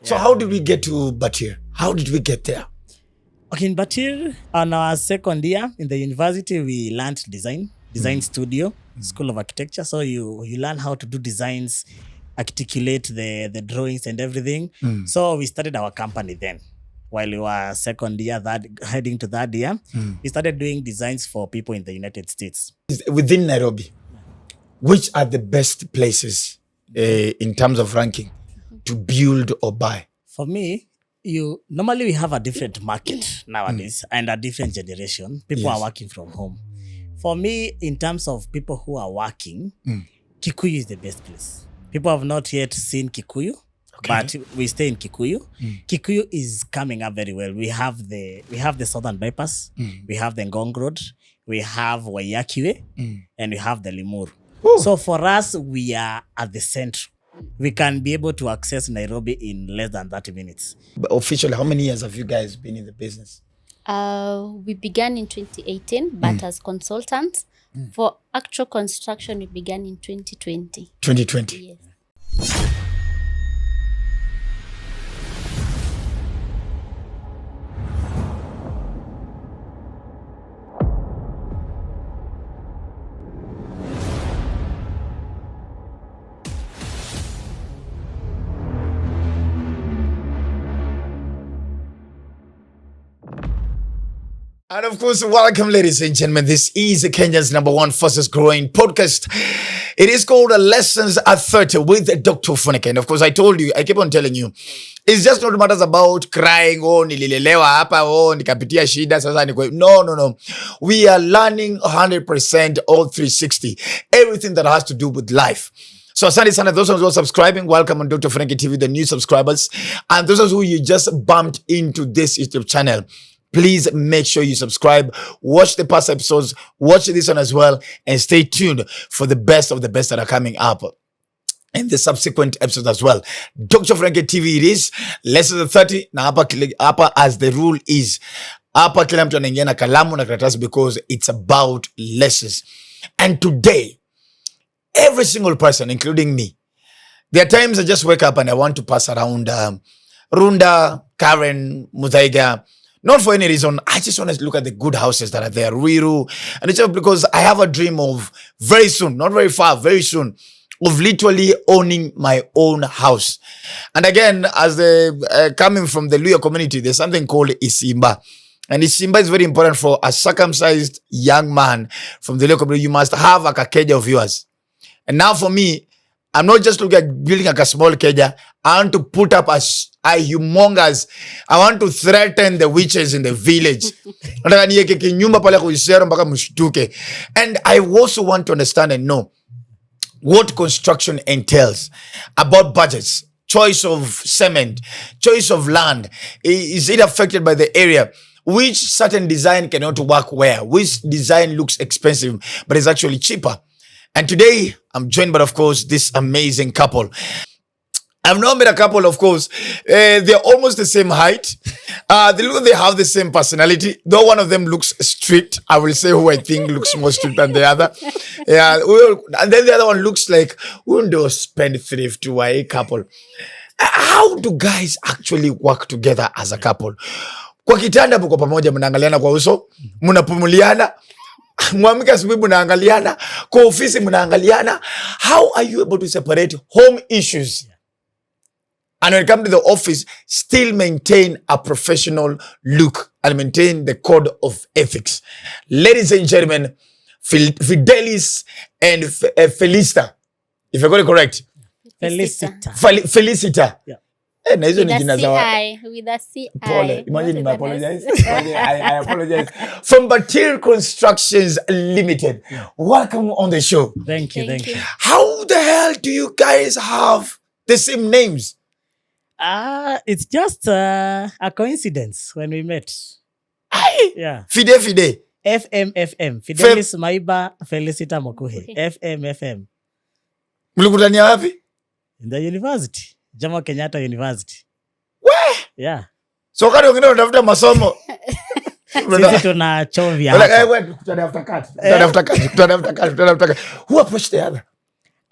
So how did we get to Batir? How did we get there? Okay, in Batir, on our second year in the university, we learned design studio, School of Architecture. So you learn how to do designs, articulate the drawings and everything. So we started our company then. While we were second year, heading to third year, we started doing designs for people in the United States. Within Nairobi, which are the best places in terms of ranking to build or buy? For me, normally we have a different market nowadays and a different generation. People are working from home. For me, in terms of people who are working, Kikuyu is the best place. People have not yet seen Kikuyu, but we stay in Kikuyu. Kikuyu is coming up very well. We have the Southern Bypass, we have the Ngong Road, we have Wayakiwe, and we have the Limuru. So for us, we are at the center. We can be able to access Nairobi in less than 30 minutes. But officially, how many years have you guys been in the business? We began in 2018, but as consultants. For actual construction, we began in 2020. 2020? Yes. And of course, welcome, ladies and gentlemen. This is Kenya's #1 fastest growing podcast. It is called Lessons at 30 with Dr. Ofweneke. And of course, I keep on telling you, it's just not matters about crying, nililelewa hapa, nikapitia shida, sasa niko. No. We are learning 100% all 360. Everything that has to do with life. So asante sana, those who are subscribing, welcome on Dr. Ofweneke TV, the new subscribers. And those who you just bumped into this YouTube channel, please make sure you subscribe, watch the past episodes, watch this one as well, and stay tuned for the best of the best that are coming up in the subsequent episodes as well. Dr. Ofweneke TV, it is Lessons at 30. Na hapa as the rule is, hapa kila mtu anaingia na kalamu na karatasi because it's about lessons. And today, every single person, including me, there are times I just wake up and I want to pass around Runda, Karen, Muthaiga. Not for any reason. I just want to look at the good houses that are there, Ruiru. And it's just because I have a dream of very soon, not very far, very soon, of literally owning my own house. And again, as coming from the Luya community, there's something called Isimba. And Isimba is very important for a circumcised young man from the Luya community. You must have a keja of yours. And now for me, I'm not just looking at building a small keja. I want to put up a humongous. I want to threaten the witches in the village. And I also want to understand and know what construction entails, about budgets, choice of cement, choice of land. Is it affected by the area? Which certain design cannot work where? Which design looks expensive but is actually cheaper? And today, I'm joined by, of course, this amazing couple. I've now met a couple, of course. They're almost the same height. They have the same personality. Though one of them looks strict. I will say who I think looks more strict than the other. Yeah, and then the other one looks like a spendthrift to a couple. How do guys actually work together as a couple? Kwa kitanda mko pamoja, mnaangaliana kwa uso, mnapumuliana. Mwamika asubuhi mnaangaliana, kwa ofisi mnaangaliana. How are you able to separate home issues and when it comes to the office, still maintain a professional look and maintain the code of ethics? Ladies and gentlemen, Fidelis and Felicita, if I got it correct. Felicita. Yeah. With a C-I. Imagine, I apologize. I apologize. From Batir Constructions Limited. Welcome on the show. Thank you. How the hell do you guys have the same names? It's just a coincidence when we met. Yeah. Fide. FM. Fidelis Maiba, Felicita Mokuhe. FM. Mlikutania wapi? In the university. Jomo Kenyatta University. Where? Yeah. So kati wengine wanatafuta masomo. Sisi tunachovya hapa. Tutatafuta kati. Who approached the other?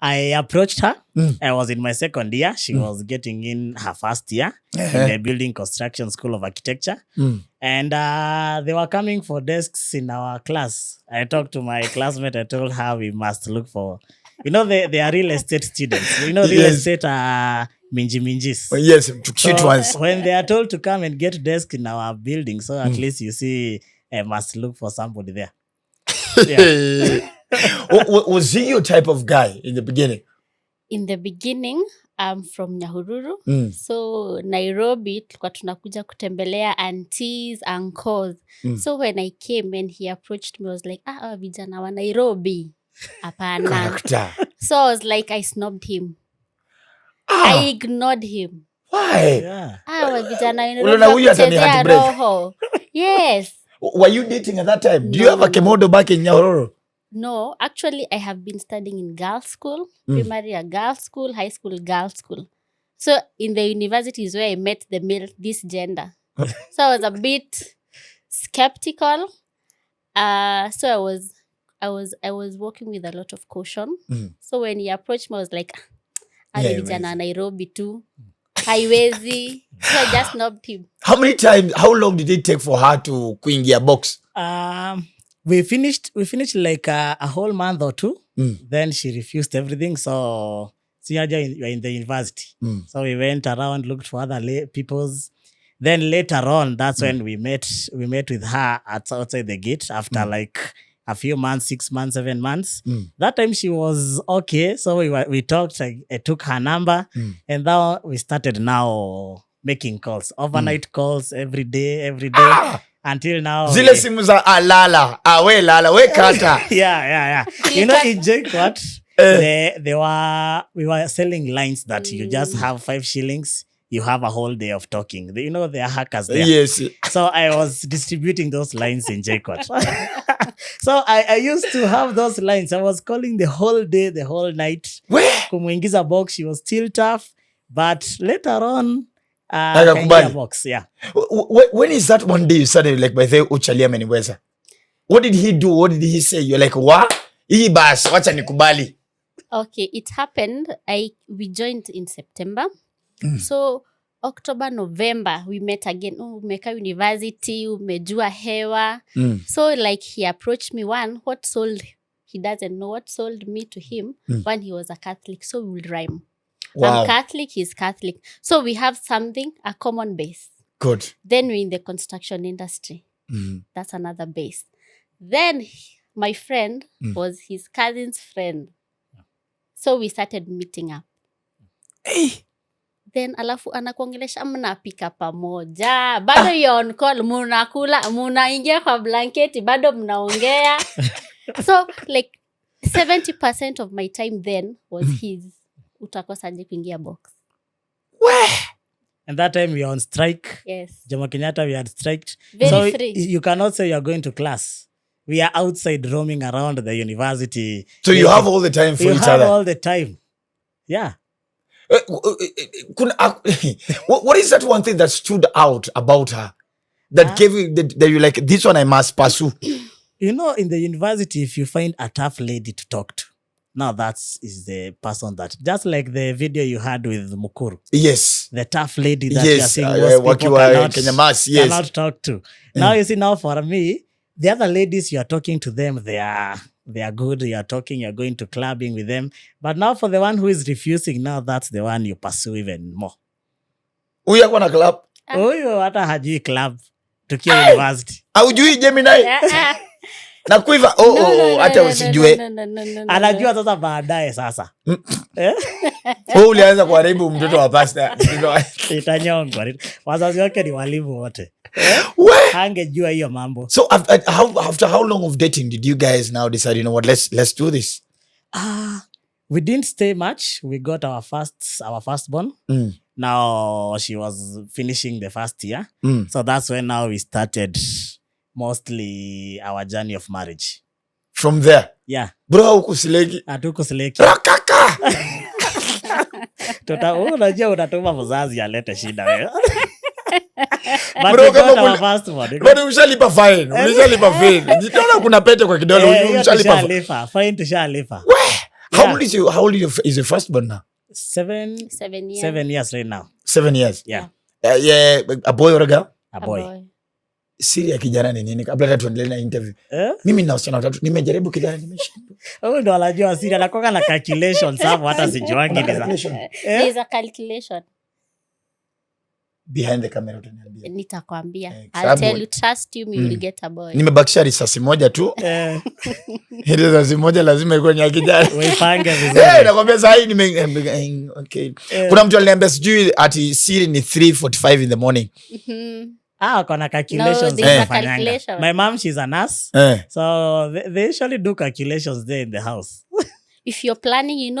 I approached her. I was in my second year. She was getting in her first year in the Building Construction School of Architecture. And they were coming for desks in our class. I talked to my classmate. I told her we must look for, they are real estate students. Real estate minjis. Yes, cute ones. When they are told to come and get desk in our building, so at least you see, I must look for somebody there. Yeah. Was he your type of guy in the beginning? In the beginning, I'm from Nyahururu. So Nairobi, tulikuwa tunakuja kutembelea aunties, uncles. So when I came and he approached me, I was like, vijana wa Nairobi. Apana. So I was like, I snobbed him. I ignored him. Why? Yeah. Vijana wa Nairobi roho. Yes. Were you dating at that time? Do you have a kemodo back in Nyahururu? No, actually, I have been studying in girls' school, primary a girls' school, high school, girls' school. So in the university is where I met this gender. So I was a bit skeptical. So I was working with a lot of caution. So when he approached me, I was like, vijana Nairobi too. Haiwezi. So I just snobbed him. How long did it take for her to kuingia box? We finished like a whole month or two. Then she refused everything. So you're in the university. So we went around, looked for other people's. Then later on, that's when we met with her outside the gate after like a few months, 6 months, 7 months. That time she was okay. So we talked, I took her number and now we started now making calls, overnight calls every day. Until now. Zile simu za lala, we kata. Yeah. In JKUAT, we were selling lines that you just have 5 shillings. You have a whole day of talking. There are hackers there. Yes. So I was distributing those lines in JKUAT. So I used to have those lines. I was calling the whole day, the whole night. Where? Kumuingiza box, she was still tough. But later on, box, yeah. When is that one day you started like by the uchalia ameniweza? What did he do? What did he say? You're like, wa? Hii bas, wacha nikubali. Okay, it happened. We joined in September. So October, November, we met again. Umeka university, umejua hewa. So like he approached me he doesn't know what sold me to him when he was a Catholic. So we will rhyme. Wow. I'm Catholic, he's Catholic. So we have a common base. Good. Then we're in the construction industry. That's another base. Then my friend was his cousin's friend. So we started meeting up. Hey. Then alafu anakuongelesha mnapika pamoja. Bado you're on call, munaingia kwa blanketi, bado mnaongea. So like 70% of my time then was his. Utakosaje kuingia box. Where? And that time we were on strike. Yes. Jomo Kenyatta, we had striked. Very free. You cannot say you are going to class. We are outside roaming around the university. So you have all the time for each other? You have all the time. Yeah. What is that one thing that stood out about her? That gave you, that you like, this one I must pursue? In the university, if you find a tough lady to talk to, now that is the person that, just like the video you had with Mukuru. Yes. The tough lady that you are saying most people cannot talk to. Now you see, now for me, the other ladies you are talking to them, they are good. You are going to clubbing with them. But now for the one who is refusing, now that's the one you pursue even more. Huyu yako na club? Huyu hata hajui club. Tukiwa university. Haujui Gemini? Na kuiva hata usijue. Anajua sasa baadaye sasa. Wewe ulianza kuharibu mtoto wa pastor. Itanyongwa. Wazazi wake ni walimu wote. Hangejua hiyo mambo. So after how long of dating did you guys now decide, you know what, let's do this? We didn't stay much. We got our firstborn. Now she was finishing the first year. So that's when now we started mostly our journey of marriage. From there? Yeah. Bro, hukusileki? Hatukusileki. Rakaka! Unajua utatuma mzazi alete shida wewe. Bro, kama ushalipa fine. Ulishalipa fine. Jitaona kuna pete kwa kidole, ushalipa. Fine tushalipa. How old is your firstborn now? 7 years. 7 years right now. 7 years. Yeah. Yeah, a boy or a girl? A boy. Siri ya kijana ni nini? Kabla hata tuendelee na interview. Mimi nina wasichana watatu. Nimejaribu kijana nimeshindwa. Wewe ndo anajua siri, anakoga na calculations hapo hata sijuangi ni za. There's a calculation. Behind the camera utaniambia. Nitakwambia. I'll tell you, trust you, we will get a boy. Nimebakisha risasi moja tu. Ile risasi moja lazima iko ni kijana. Uipange vizuri. Nakwambia sasa hii okay. Kuna mtu aliniambia sijui ati siri ni 3:45 in the morning. Kona calculations. No, there's a calculation. My mom, she's a nurse. So they usually do calculations there in the house. If you're planning,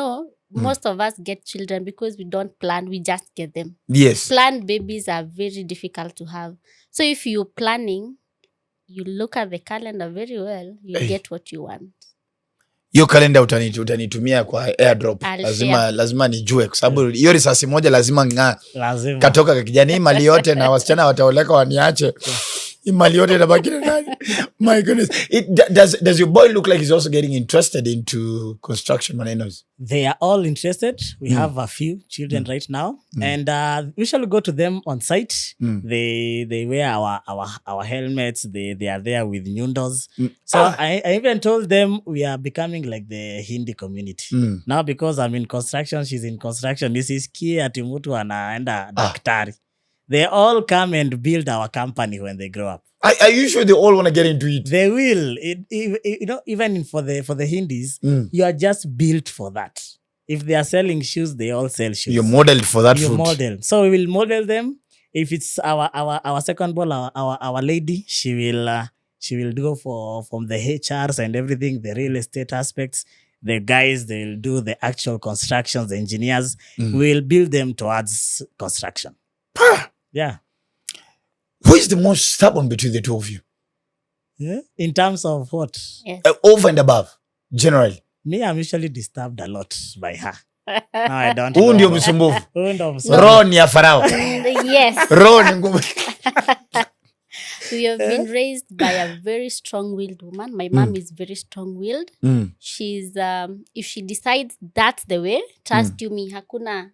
most of us get children because we don't plan, we just get them. Yes. Planned babies are very difficult to have. So if you're planning, you look at the calendar very well, you get what you want. Hiyo kalenda utanitumia kwa airdrop. Lazima nijue kwa sababu hiyo risasi moja lazima katoka kwa kijana mali yote na wasichana wataoleka waniache. Mali yote inabaki na nani? My goodness. Does your boy look like he's also getting interested into construction manenos? They are all interested. We have a few children right now, and we shall go to them on site. They wear our helmets. They are there with nyundos. So I even told them we are becoming like the Hindi community now because I'm in construction. She's in construction. This is key ati mtu anaenda daktari. They all come and build our company when they grow up. Are you sure they all want to get into it? They will. Even for the Hindis, you are just built for that. If they are selling shoes, they all sell shoes. You're modeled for that. You're modeled. So we will model them. If it's our second born, our lady, she will go from the HRs and everything, the real estate aspects. The guys, they'll do the actual constructions. The engineers will build them towards construction. Yeah. Who is the most stubborn between the two of you? Yeah. In terms of what? Yes. Over and above, generally. Me, I'm usually disturbed a lot by her. No, I don't. Who ndio msumbufu? No. Roho ni ya Farao. Yes. Roho ni ngumu. We have been raised by a very strong-willed woman. My mom is very strong-willed. She's if she decides that's the way, trust you me, hakuna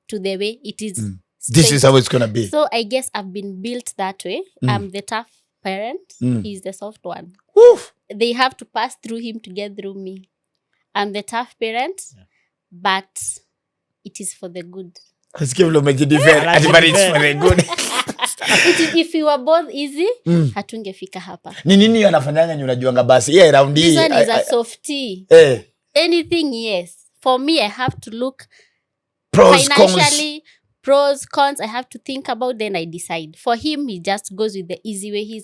to the way it is. This is how it's gonna be. So I guess I've been built that way. I'm the tough parent. He's the soft one. Oof. They have to pass through him to get through me. I'm the tough parent, but it is for the good. Let's give them a defend. But it's for the good. If you were both easy, hatungefika hapa. Ni nini anafanyanga nyi unajuanga basi? Around this one is a softie. Anything, yes. For me, I have to look pros, financially, pros, cons. I have to think about, then I decide. For him, he just goes with the easy way. He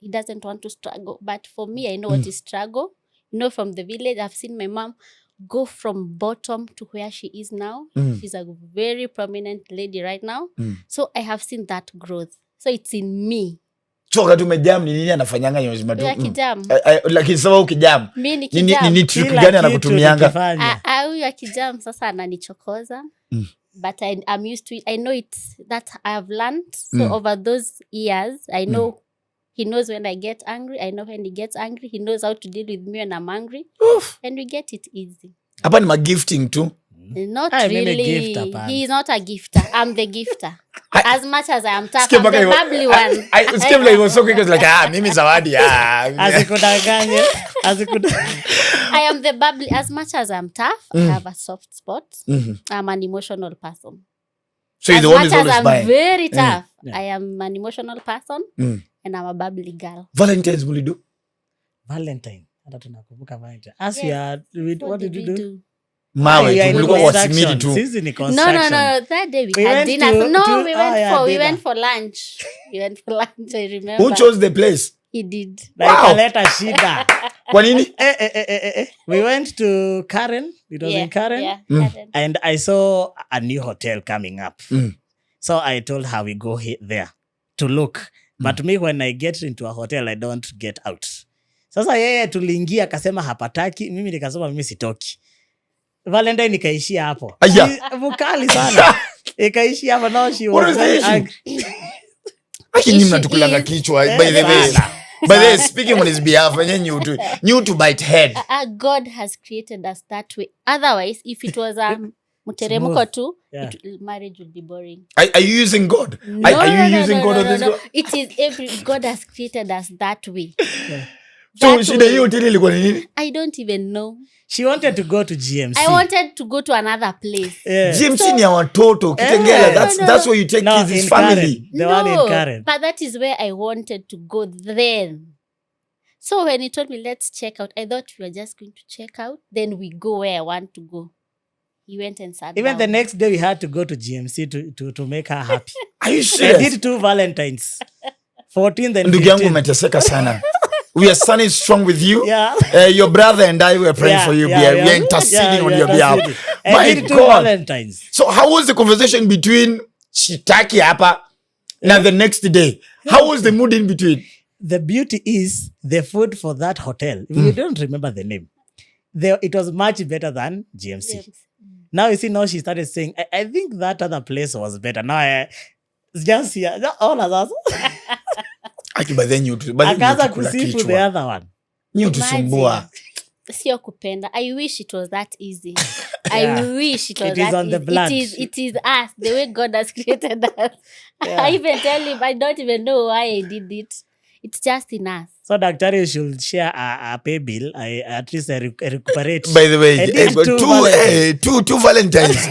doesn't want to struggle. But for me, I know what is struggle. From the village, I've seen my mom go from bottom to where she is now. She's a very prominent lady right now. So I have seen that growth. So it's in me. Choka tumejam ni nini anafanyanga nyozima tu? Kijam. Lakini sawa ukijam. Mimi ni kijam. Nini trick gani anakutumianga? Huyu akijam sasa ananichokoza. But I'm used to it. I know that I have learned. So over those years, I know he knows when I get angry. I know when he gets angry. He knows how to deal with me when I'm angry. Oof. And we get it easy. Hapa ni magifting too? Not really. He's not a gifter. I'm the gifter. As much as I am tough, I'm the bubbly one. I skip like it was so quick. It was like, mimi zawadi. I am the bubbly. As much as I'm tough, I have a soft spot. I'm an emotional person. So you're the one who's always buying. As much as I'm very tough, I am an emotional person. And I'm a bubbly girl. Valentine's will you do? Valentine. Hata tunakumbuka Valentine. As you are, what did you do? Mawe, tulikuwa wasimidi tu. Sisi ni construction. No. That day we had dinner. We went for lunch. We went for lunch, I remember. Who chose the place? He did. Ikaleta shida. Kwa nini? We went to Karen. It was in Karen. Yeah, Karen. And I saw a new hotel coming up. So I told her we go there to look. But me, when I get into a hotel, I don't get out. Sasa yeye tuliingia akasema hapataki, mimi nikasema mimi sitoki. Valentine ikaishia hapo. Mukali sana. Ikaishia hapo, no, she was very angry. Aki nyinyi mnatukulanga kichwa by the way. But then speaking on his behalf, and then you to bite head. God has created us that way. Otherwise, if it was muteremuko too, marriage would be boring. Are you using God? No, are you no, using no, God no, on this? no, no. It is God has created us that way. So she you tell you I don't even know. She wanted to go to GMC. I wanted to go to another place. GMC ni watoto Kitengela. That's where you take kids, his family. The one in Karen. But that is where I wanted to go then. So when he told me, let's check out, I thought we were just going to check out. Then we go where I want to go. He went and sat Even down. the next day, we had to go to GMC to make her happy. Are you serious? I did 2 Valentines. 14th and Ndugu yangu 15th. umeteseka sana. We are standing strong with you. Yeah. Your brother and I were praying for you. We are interceding on your behalf. I did 2 God. Valentines. So how was the conversation between Shitaki hapa and the next day? How was the mood in between? The beauty is the food for that hotel. We don't remember the name. It was much better than GMC. Yes. Now you see, now she started saying, I think that other place was better. Now it's just here. All of us. But then you Akaanza kusifu the other one. You tusumbua. Sio kupenda. I wish it was that easy. I wish it was It is that on easy. the blood. It is us, the way God has created us. I even tell him, I don't even know why I did it. It's just in us. So Daktari should share a pay bill. At least I recuperate. By the way, I did 2 Valentines.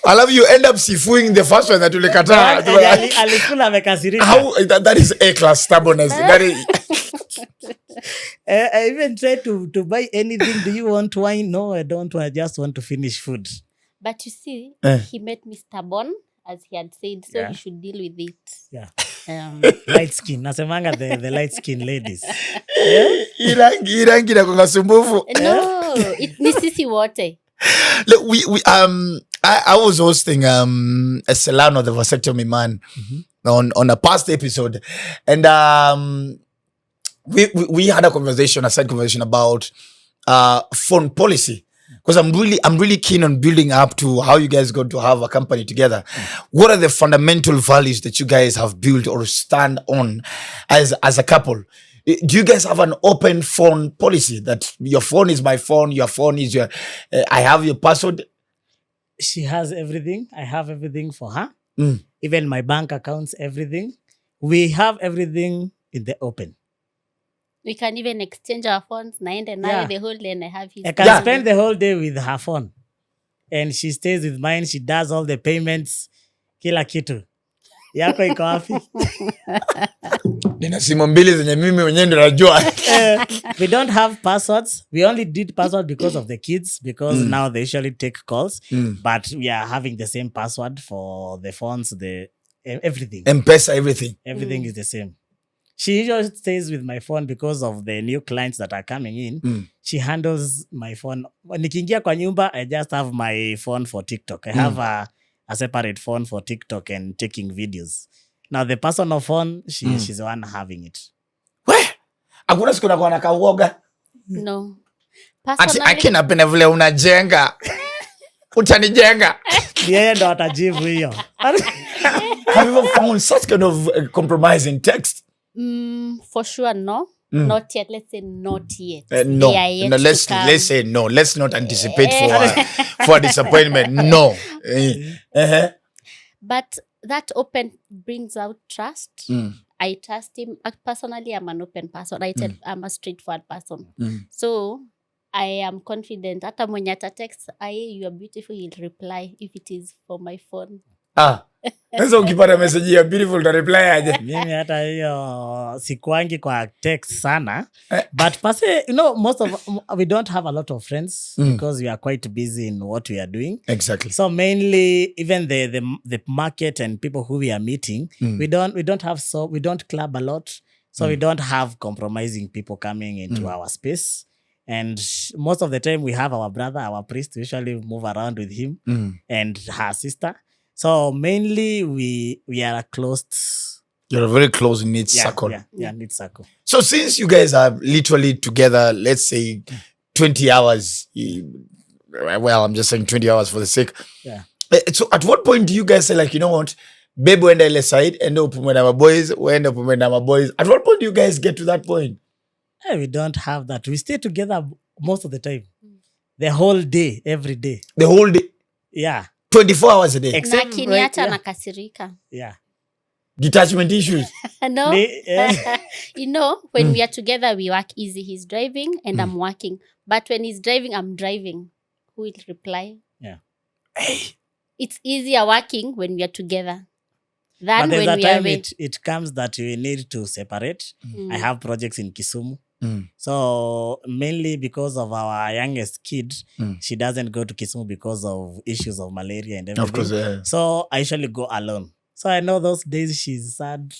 I love you end up sifuing the first one that ulikataa. Alikula amekasirika. How that is A-class stubbornness. That is I even tried to buy anything. Do you want wine? No, I don't. I just want to finish food. But you see, he made me stubborn, as he had said, so he should deal with it. Yeah. Light skin. Nasemanga the light skin ladies. Irangi na kungasumbufu. No, ni sisi wote. Look, I was hosting a Celano, the vasectomy man, on a past episode, and we had a side conversation about phone policy, because I'm really keen on building up to how you guys got to have a company together. What are the fundamental values that you guys have built or stand on as a couple? Do you guys have an open phone policy that your phone is my phone, your phone is your, I have your password? She has everything. I have everything for her. Even my bank accounts, everything. We have everything in the open. We can even exchange our phones. Naende nawe the whole day and I have his. I can spend the whole day with her phone. And she stays with mine. She does all the payments. Kila kitu. Yako iko wapi? Nina simu mbili zenye mimi mwenyewe ndo najua. We don't have passwords. We only did password because of the kids, because now they usually take calls. But we are having the same password for the phones, everything. M-Pesa, everything. Everything is the same. She usually stays with my phone because of the new clients that are coming in. She handles my phone. Nikiingia kwa nyumba, I just have my phone for TikTok. I have a separate phone for TikTok and taking videos. Now the personal phone, she's the one having it. Where? Hakuna siku nakuwa nakauoga. No. Akina pena vile unajenga. Utanijenga. Yeye ndo atajibu hiyo. Have you ever found such kind of compromise in text? For sure, no. Not yet. Let's say not yet. No. Let's say no. Let's not anticipate for a disappointment. No. But that open brings out trust. I trust him. Personally, I'm an open person. I'm a straightforward person. So I am confident. Hata mwenye ata text, you are beautiful, he'll reply if it is for my phone. Sasa ukipata message ya beautiful ta reply aje? Mimi hata hiyo sikuangi kwa text sana. But most of we don't have a lot of friends because we are quite busy in what we are doing. Exactly. So mainly even the market and people who we are meeting, we don't club a lot. So we don't have compromising people coming into our space. And most of the time we have our brother, our priest, we usually move around with him and her sister. So mainly we are a closed. You're a very close knit circle. Yeah, knit circle. So since you guys are literally together, let's say 20 hours. Well, I'm just saying 20 hours for the sake. Yeah. So at what point do you guys say, like, you know what? babe uenda ile side, ende upume na maboys, uende upume na maboys. At what point do you guys get to that point? Hey, we don't have that. We stay together most of the time. The whole day, every day. The whole day, Yeah. 24 hours a day. Na Except akiniacha yeah. nakasirika. Yeah. Detachment issues. No. Yeah. You know, when we are together, we work easy. He's driving and I'm working. But when he's driving, I'm driving. Who will reply? Yeah. Hey. It's easier working when we are together But than there's when a we are time away. it comes that we need to separate. I have projects in Kisumu. Mm. So mainly because of our youngest kid, Mm. she doesn't go to Kisumu because of issues of malaria and everything. Of course, So I usually go alone. So I know those days she's sad.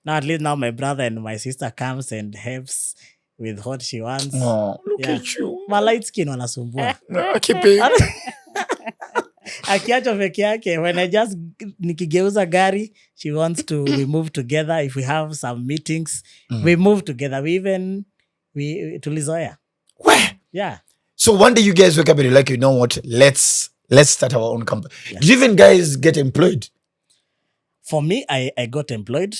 Now at least now my brother and my sister comes and helps with what she wants. Oh, look Yeah. at you. Ma light skin wanasumbua. Keep it. Akiacho peke yake, when I just nikigeuza gari, she wants to we move together. If we have some meetings, we move together. We tulizoea. Where? Yeah. So one day you guys wake up and you're like, you know what? Let's start our own company. Yeah. Do you even guys get employed? For me, I got employed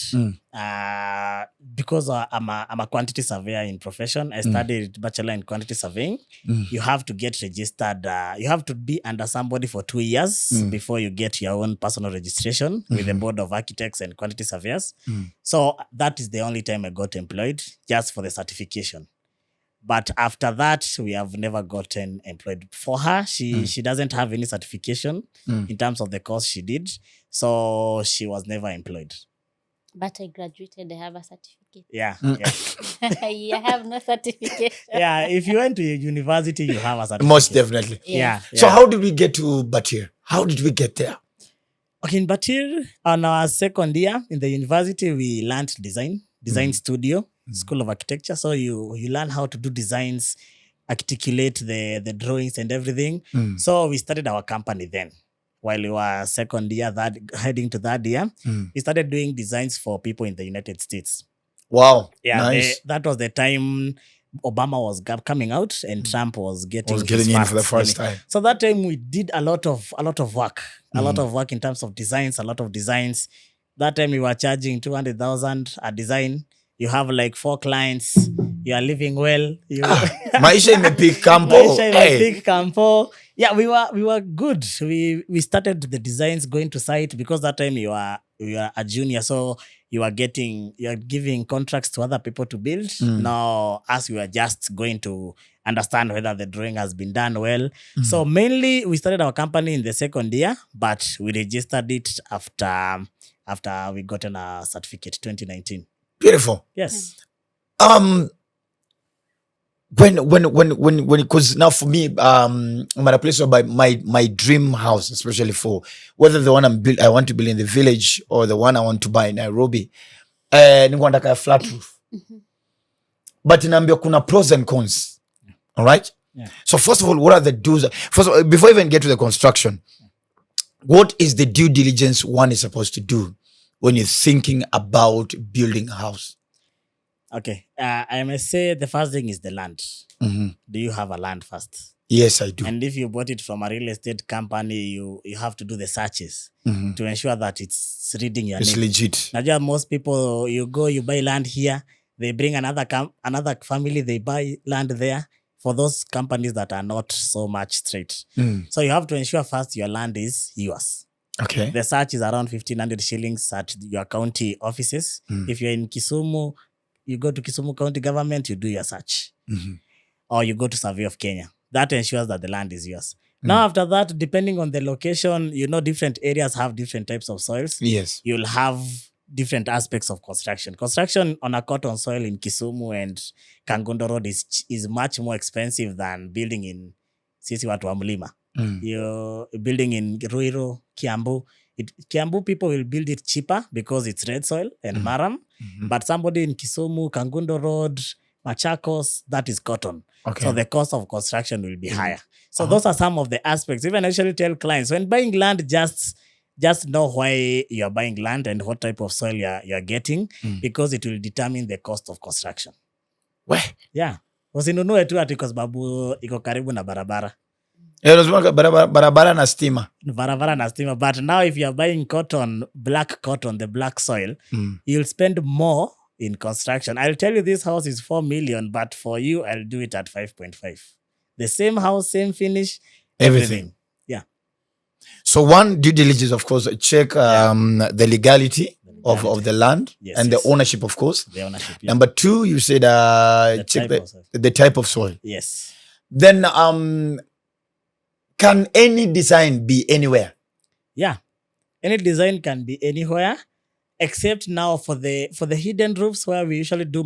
because I'm a quantity surveyor in profession. I studied bachelor in quantity surveying. You have to get registered. You have to be under somebody for 2 years before you get your own personal registration with the board of architects and quantity surveyors. So that is the only time I got employed, just for the certification. But after that, we have never gotten employed. For her, she doesn't have any certification in terms of the course she did. So she was never employed. But I graduated. I have a certificate. Yeah. Yeah. I have no certificate. Yeah. If you went to a university, you have a certificate. Most definitely. Yeah. So how did we get to Batir? How did we get there? Okay, in Batir, on our second year in the university, we learned design studio, School of Architecture. So you learn how to do designs, articulate the drawings and everything. So we started our company then. While we were second year, heading to third year, we started doing designs for people in the United States. Wow. Yeah, Nice. that was the time Obama was coming out and Trump was getting In for the first time. So that time we did a lot of work, a lot of work in terms of designs, a lot of designs. That time we were charging 200,000 a design. You have like 4 clients. You are living well. Maisha imepick campo. Maisha Hey. imepick campo. Yeah, we were good. We started the designs going to site because that time you are a junior, so you are giving contracts to other people to build. Now, as we were just going to understand whether the drawing has been done well. So mainly we started our company in the second year, but we registered it after we gotten a certificate 2019. Beautiful. Yes. When because now for me, I'm at a place where my dream house, especially for whether the one I want to build in the village or the one I want to buy in Nairobi, ningwandaka a flat roof. But inaambia kuna pros and cons. All right. Yeah. So first of all, what are the do's? First of all, before I even get to the construction, what is the due diligence one is supposed to do when you're thinking about building a house? Okay. I must say the first thing is the land. Do you have a land first? Yes, I do. And if you bought it from a real estate company, you have to do the searches to ensure that it's reading your It's name. legit. Najua most people, you buy land here, they bring another family, they buy land there for those companies that are not so much straight. So you have to ensure first your land is yours. Okay. The search is around 1,500 shillings at your county offices. If you're in Kisumu, you go to Kisumu County Government, you do your search. Or you go to Survey of Kenya. That ensures that the land is yours. Now, after that, depending on the location, different areas have different types of soils. Yes. You'll have different aspects of construction. Construction on a cotton soil in Kisumu and Kangundo Road is much more expensive than building in Sisi Watu wa Mlima. You're building in Ruiru, Kiambu. Kiambu people will build it cheaper because it's red soil and maram. But somebody in Kisumu, Kangundo Road, Machakos, that is cotton. Okay. So the cost of construction will be higher. So those are some of the aspects. Even I usually tell clients, when buying land, just know why you're buying land and what type of soil you're getting, because it will determine the cost of construction. Where? Yeah. Usinunue tu ati kwa sababu iko karibu na barabara. Unasema barabara na stima. Barabara na stima. But now if you're buying cotton, black cotton, the black soil, you'll spend more in construction. I'll tell you this house is 4 million, but for you, I'll do it at 5.5. The same house, same finish, everything. Yeah. So one, due diligence, of course, check the legality of the land, yes, and yes. the ownership, of course. The ownership. Yeah. Number 2, you said check the type of soil. Yes. Then can any design be anywhere? Yeah. Any design can be anywhere, except now for the hidden roofs where we usually do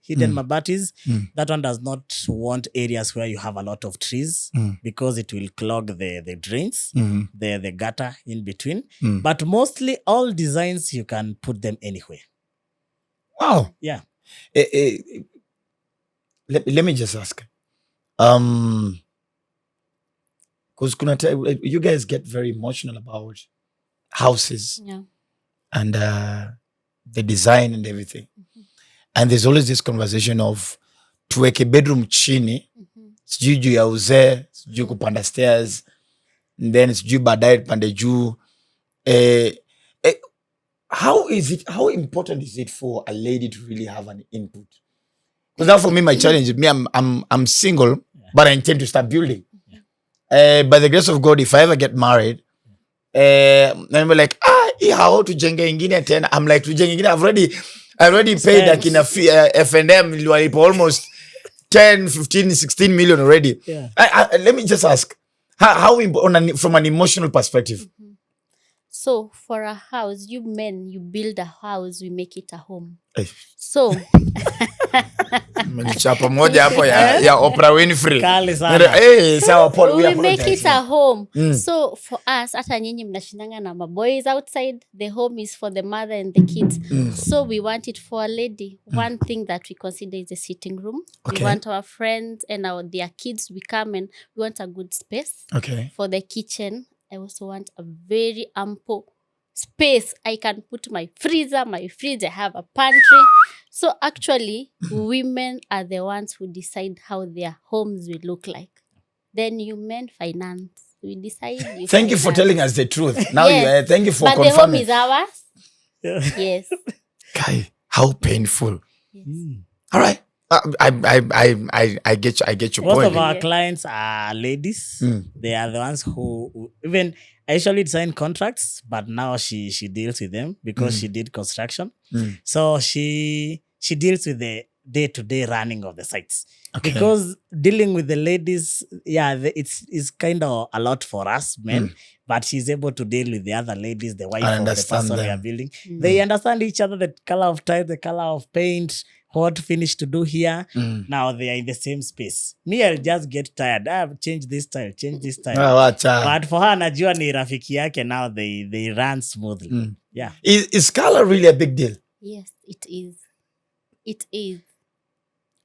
hidden mabatis. That one does not want areas where you have a lot of trees because it will clog the drains, the gutter in between. But mostly all designs, you can put them anywhere. Wow. Yeah. Let me just ask. Because you guys get very emotional about houses. Yeah. And the design and everything. And there's always this conversation of tuweke bedroom chini, sijui juu ya uzee, sijui kupanda stairs, and then sijui baadaye pande juu. How important is it for a lady to really have an input? Because now for me, my challenge is I'm single, but I intend to start building. By the grace of God, if I ever get married, I'm like, how to jenga ingine tena? I'm like, to jenga ingine, I've already paid like in a F&M almost 10, 15, 16 million already. Yeah. Let me just ask, how from an emotional perspective? So for a house, you men, you build a house, we make it a home. Hey. So Chapa moja hapo ya Oprah Winfrey. Kali sana. Hey, sawa Paul, we make it a home. Mm. So for us, hata nyinyi mnashindanga na maboys outside, the home is for the mother and the kids. So we want it for a lady. One thing that we consider is a sitting room. Okay. We want our friends and their kids, we come and we want a good space. Okay. For the kitchen, I also want a very ample space. I can put my freezer, my fridge, I have a pantry. So actually, women are the ones who decide how their homes will look like. Then you men finance. We decide. Thank you for telling us the truth. Now Yes. thank you for But confirming. the home is ours. Yes. Guy, how painful. Yes. All right. I get your Most point. of our clients are ladies. They are the ones who even I usually design contracts, but now she deals with them because she did construction. So she deals with the day-to-day running of the sites. Okay. Because dealing with the ladies, it's kind of a lot for us men, but she's able to deal with the other ladies, the wife of the person we are building. They understand each other, the color of tile, the color of paint, what finish to do here. Now they are in the same space. Me, I'll just get tired. Change this style, change this style. But for her, najua ni rafiki yake, now they run smoothly. Yeah. Is color really a big deal? Yes, it is. It is.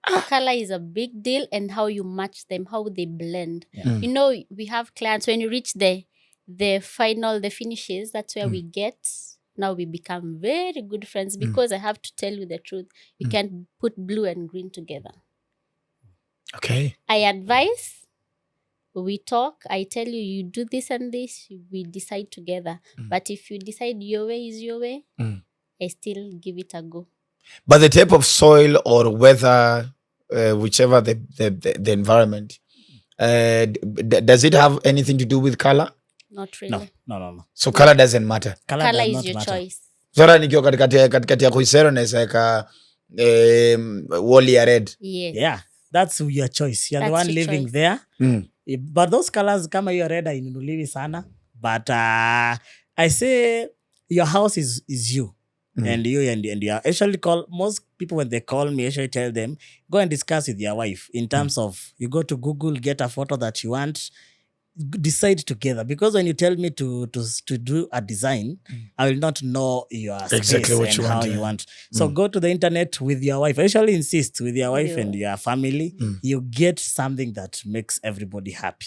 Color is a big deal, and how you match them, how they blend. You know, we have clients, when you reach the finishes, that's where we get. Now we become very good friends because I have to tell you the truth. You can put blue and green together. Okay. I advise, we talk, I tell you, you do this and this, we decide together. But if you decide your way is your way, I still give it a go. But the type of soil or weather, whichever the environment, does it have anything to do with color? Not really. No. So color doesn't matter. Color does is not your matter. choice. Sasa nikiwa katikati ya kuisero naiseka wall ya red. Yes. Yeah, that's your choice. You're the That's one your living choice. there. But those colors, kama your red, hainunuliwi sana. But I say your house is you. And you actually call most people when they call me, I actually tell them, go and discuss with your wife in terms of you go to Google, get a photo that you want, decide together. Because when you tell me to do a design, I will not know your space Exactly what and you how want, you yeah. want. So go to the internet with your wife. I usually insist with your wife and your family, you get something that makes everybody happy.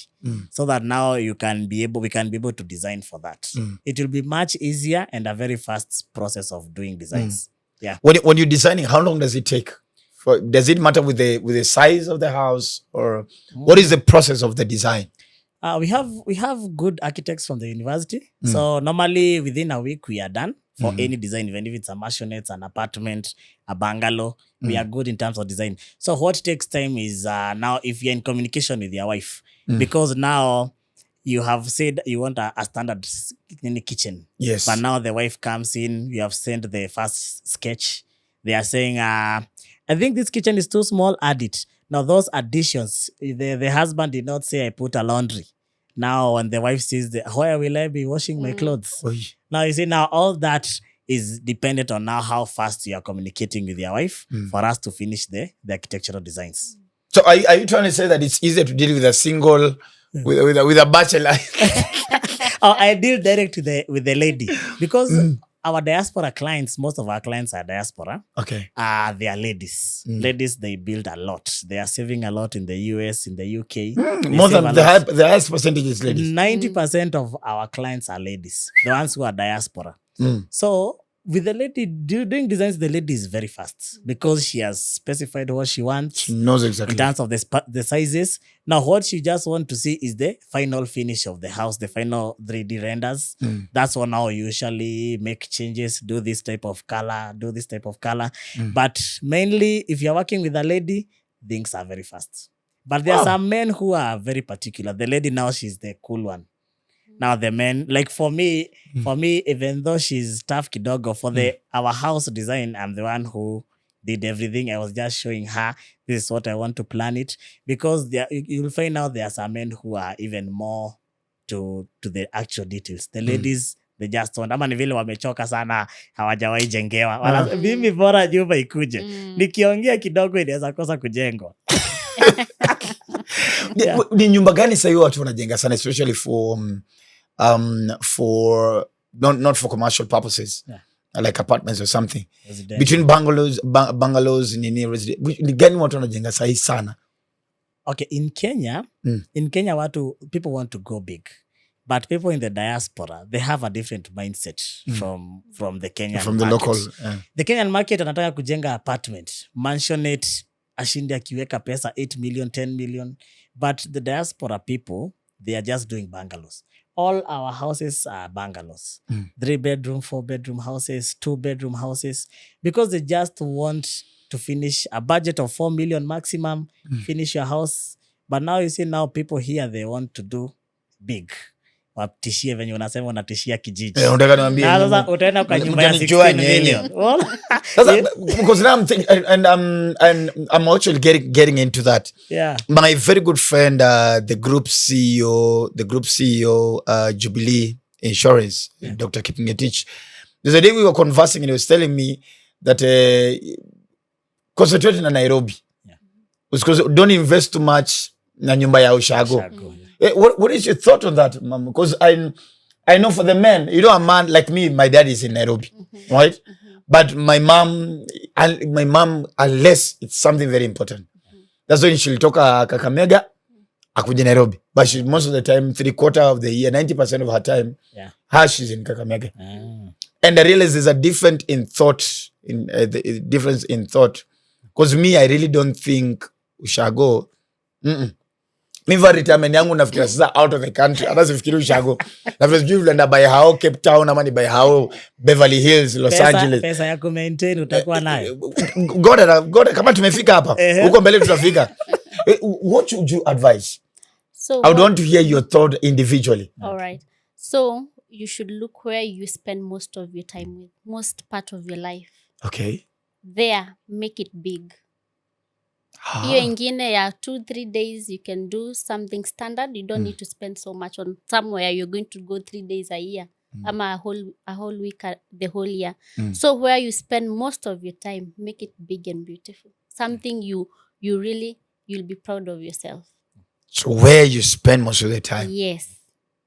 So that now we can be able to design for that. It will be much easier and a very fast process of doing designs. Yeah. When you're designing, how long does it take? Does it matter with the size of the house, or what is the process of the design? We have good architects from the university. So normally within a week we are done for any design, even if it's a maisonette, an apartment, a bungalow. We are good in terms of design. So what takes time is now if you're in communication with your wife, because now you have said you want a standard in the kitchen. Yes. But now the wife comes in, you have sent the first sketch. They are saying, I think this kitchen is too small, add it. Now those additions, the husband did not say I put a laundry. Now when the wife says, where will I be washing my clothes? Oy. Now you see, now all that is dependent on now how fast you are communicating with your wife for us to finish the architectural designs. So are you trying to say that it's easier to deal with a single, with a bachelor? Oh, I deal direct with the lady because our diaspora clients, most of our clients are diaspora. Okay. They are ladies. Ladies, they build a lot. They are saving a lot in the US, in the UK. More than the highest percentage is ladies. 90% of our clients are ladies, the ones who are diaspora. So with the lady, doing designs, the lady is very fast because she has specified what she wants. She knows exactly. In terms of the sizes. Now, what she just want to see is the final finish of the house, the final 3D renders. That's what now usually make changes, do this type of color, do this type of color. But mainly, if you're working with a lady, things are very fast. But there are some men who are very particular. The lady now, she's the cool one. Now the men, like for me, even though she's tough kidogo, for our house design, I'm the one who did everything. I was just showing her, this is what I want to plan it. Because you'll find out there are some men who are even more to the actual details. The ladies, they just want, ama ni vile wamechoka sana, hawajawai jengewa. Mimi bora nyumba ikuje. Nikiongea kidogo inaweza kosa kujengwa. Ni nyumba gani sasa watu wanajenga sana, especially for not for commercial purposes, like apartments or something, between bungalows ni gani watu wanajenga sahi sana? Okay, in Kenya people want to go big, but people in the diaspora, they have a different mindset from the Kenyan from the market. local The Kenyan market anataka kujenga apartment, mansionette, ashindi akiweka pesa 8 million, 10 million, but the diaspora people, they are just doing bungalows. All our houses are bungalows. 3-bedroom, 4-bedroom houses, 2-bedroom houses, because they just want to finish a budget of 4 million maximum, finish your house. But now you see, now people here, they want to do big. Watishie venye unasema unatishia kijiji. Unataka niambie. Na sasa utaenda kwa nyumba ya 16 million. Because now I'm thinking, and I'm actually getting into that. Yeah. My very good friend, the group CEO, Jubilee Insurance, Dr. Kipingetich. There's a day we were conversing and he was telling me that concentrate in Nairobi. Yeah. Because don't invest too much na nyumba ya ushago. What is your thought on that, Mom? Because I know for the men, a man like me, my dad is in Nairobi, right? But my mom, unless it's something very important, that's when she'll talk Kakamega, akuje Nairobi. But she, most of the time, 3/4 of the year, 90% of her time, she's in Kakamega. And I realize there's a difference in thought. Because me, I really don't think ushago. Miva retirement yangu nafikira sasa out of the country. Hata sifikiri ushago. Nafikiri vile nda by how Cape Town ama ni by how Beverly Hills, Los Angeles. Pesa ya kumaintain utakuwa nayo. God, kama tumefika hapa. Huko mbele tutafika. What should you advise? So I would want to hear your thought individually. All right. So you should look where you spend most of your time with, most part of your life. Okay. There, make it big. Hiyo ingine ya 2-3 days, you can do something standard. You don't need to spend so much on somewhere you're going to go 3 days a year. Ama a whole week, the whole year. So where you spend most of your time, make it big and beautiful. Something you'll be proud of yourself. So where you spend most of the time. Yes.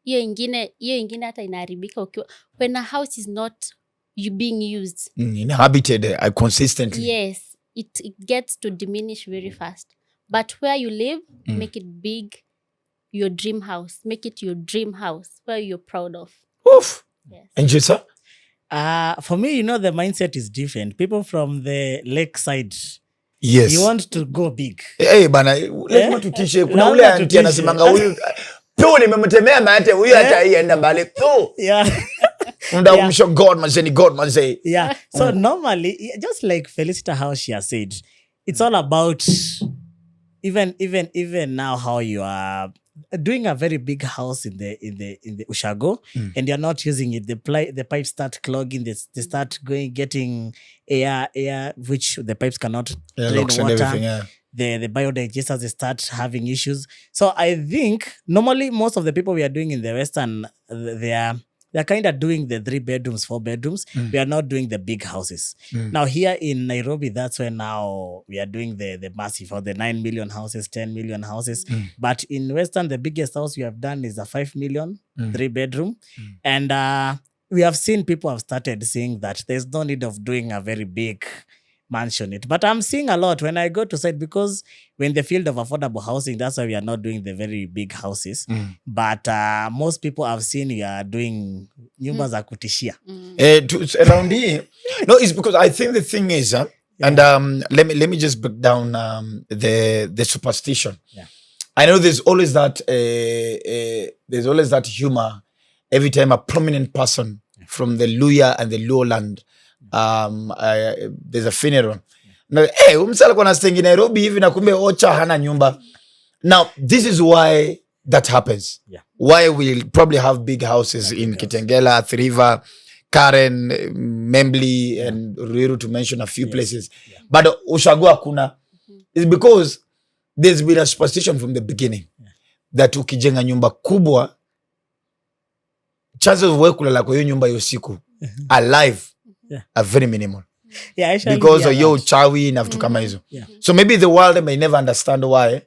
Hiyo ingine hata inaharibika ukiwa when a house is not being used. Inhabited consistently. Yes. It gets to diminish very fast. But where you live, make it big, your dream house. Make it your dream house where you're proud of. Oof. Yes. And you, sir? For me, the mindset is different. People from the lakeside, yes, you want to go big. Hey, bana, lazima tutishe. Kuna ule anti anasemanga huyu tu nimemtemea mate huyu hata ienda mbali tu. Yeah. Mda God manze, God manze. Yeah. So normally, just like Felicita, how she has said, it's all about even now how you are doing a very big house in the Ushago, and you're not using it. The pipes start clogging. They start getting air which the pipes cannot drain water. The biodigesters, they start having issues. So I think normally most of the people we are doing in the Western, they're kind of doing the 3 bedrooms, 4 bedrooms. We are not doing the big houses. Now here in Nairobi, that's where now we are doing the massive, or the 9 million houses, 10 million houses. But in Western, the biggest house we have done is a 5 million, 3 bedroom. And we have seen people have started saying that there's no need of doing a very big mansion it. But I'm seeing a lot when I go to site, because when the field of affordable housing, that's why we are not doing the very big houses. But most people I've seen you are doing nyumba za kutishia. Around here. No, it's because I think the thing is, and let me just break down the superstition. Yeah. I know there's always that humor every time a prominent person from the Luya and the lowland, there's a funeral. Umsala kwa nastengi Nairobi hivi na kumbe Ocha hana nyumba. Now, this is why that happens. Yeah. Why we'll probably have big houses in Kitengela, Thriva, Karen, Membli, and Ruiru, to mention a few places. Yeah. But Ushago hakuna. It's because there's been a superstition from the beginning that ukijenga nyumba kubwa, chances of wewe kulala kwa hiyo nyumba yosiku alive are very minimal. Because of your chawi na vitu kama hizo. So maybe the world may never understand why